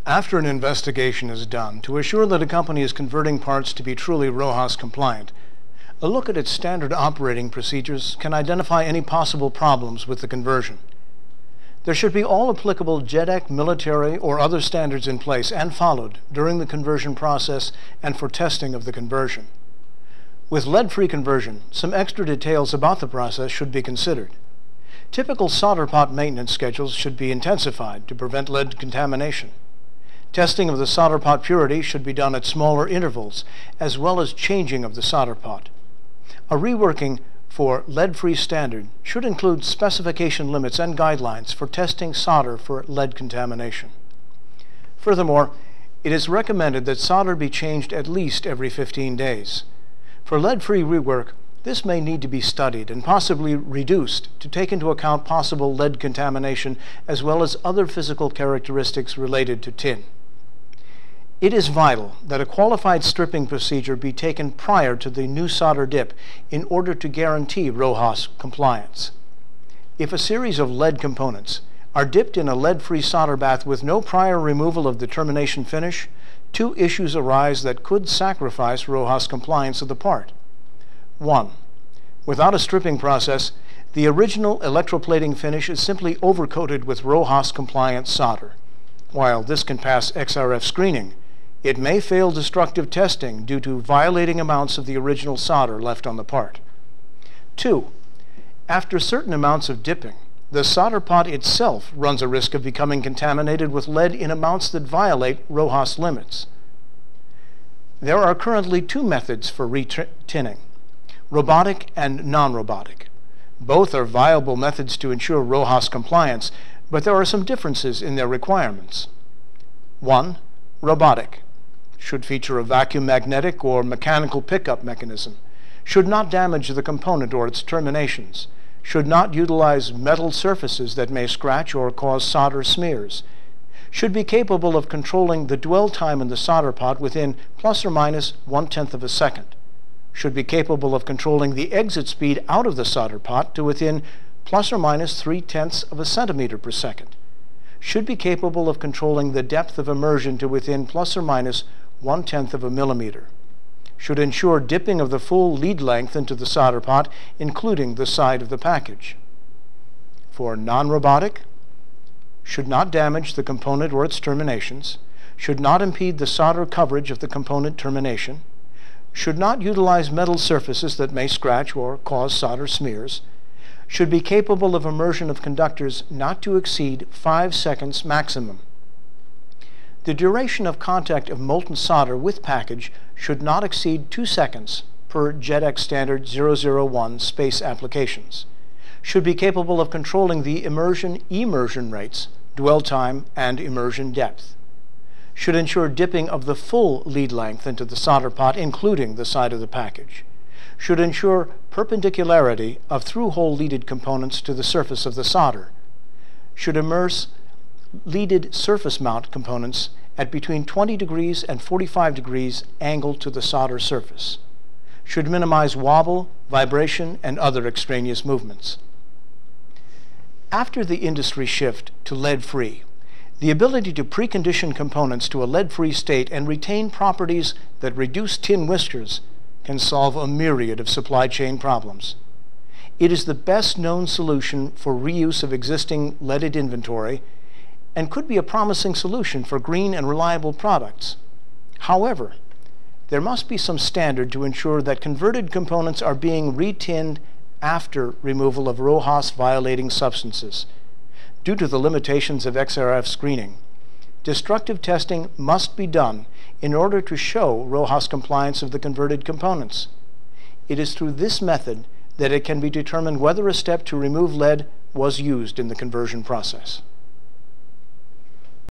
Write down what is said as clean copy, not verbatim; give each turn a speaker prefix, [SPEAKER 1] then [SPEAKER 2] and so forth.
[SPEAKER 1] After an investigation is done, to assure that a company is converting parts to be truly RoHS compliant, a look at its standard operating procedures can identify any possible problems with the conversion. There should be all applicable JEDEC, military, or other standards in place and followed during the conversion process and for testing of the conversion. With lead-free conversion, some extra details about the process should be considered. Typical solder pot maintenance schedules should be intensified to prevent lead contamination. Testing of the solder pot purity should be done at smaller intervals, as well as changing of the solder pot. A reworking for lead-free standard should include specification limits and guidelines for testing solder for lead contamination. Furthermore, it is recommended that solder be changed at least every 15 days. For lead-free rework, this may need to be studied and possibly reduced to take into account possible lead contamination as well as other physical characteristics related to tin. It is vital that a qualified stripping procedure be taken prior to the new solder dip in order to guarantee RoHS compliance. If a series of lead components are dipped in a lead-free solder bath with no prior removal of the termination finish, two issues arise that could sacrifice RoHS compliance of the part. 1. Without a stripping process, the original electroplating finish is simply overcoated with RoHS compliant solder. While this can pass XRF screening, it may fail destructive testing due to violating amounts of the original solder left on the part. 2. After certain amounts of dipping, the solder pot itself runs a risk of becoming contaminated with lead in amounts that violate RoHS limits. There are currently two methods for retinning: robotic and non-robotic. Both are viable methods to ensure RoHS compliance, but there are some differences in their requirements. 1. Robotic. Should feature a vacuum magnetic or mechanical pickup mechanism. Should not damage the component or its terminations. Should not utilize metal surfaces that may scratch or cause solder smears. Should be capable of controlling the dwell time in the solder pot within plus or minus 1/10 of a second. Should be capable of controlling the exit speed out of the solder pot to within plus or minus 3/10 of a centimeter per second. Should be capable of controlling the depth of immersion to within plus or minus 1/10 of a millimeter. Should ensure dipping of the full lead length into the solder pot, including the side of the package. For non-robotic, should not damage the component or its terminations, should not impede the solder coverage of the component termination, should not utilize metal surfaces that may scratch or cause solder smears, should be capable of immersion of conductors not to exceed 5 seconds maximum. The duration of contact of molten solder with package should not exceed 2 seconds per JEDEC standard 001 space applications. Should be capable of controlling the immersion rates, dwell time, and immersion depth. Should ensure dipping of the full lead length into the solder pot, including the side of the package. Should ensure perpendicularity of through-hole leaded components to the surface of the solder. Should immerse leaded surface mount components at between 20 degrees and 45 degrees angle to the solder surface. Should minimize wobble, vibration, and other extraneous movements. After the industry shift to lead-free, the ability to precondition components to a lead-free state and retain properties that reduce tin whiskers can solve a myriad of supply chain problems. It is the best known solution for reuse of existing leaded inventory and could be a promising solution for green and reliable products. However, there must be some standard to ensure that converted components are being retinned after removal of RoHS violating substances. Due to the limitations of XRF screening, destructive testing must be done in order to show RoHS compliance of the converted components. It is through this method that it can be determined whether a step to remove lead was used in the conversion process.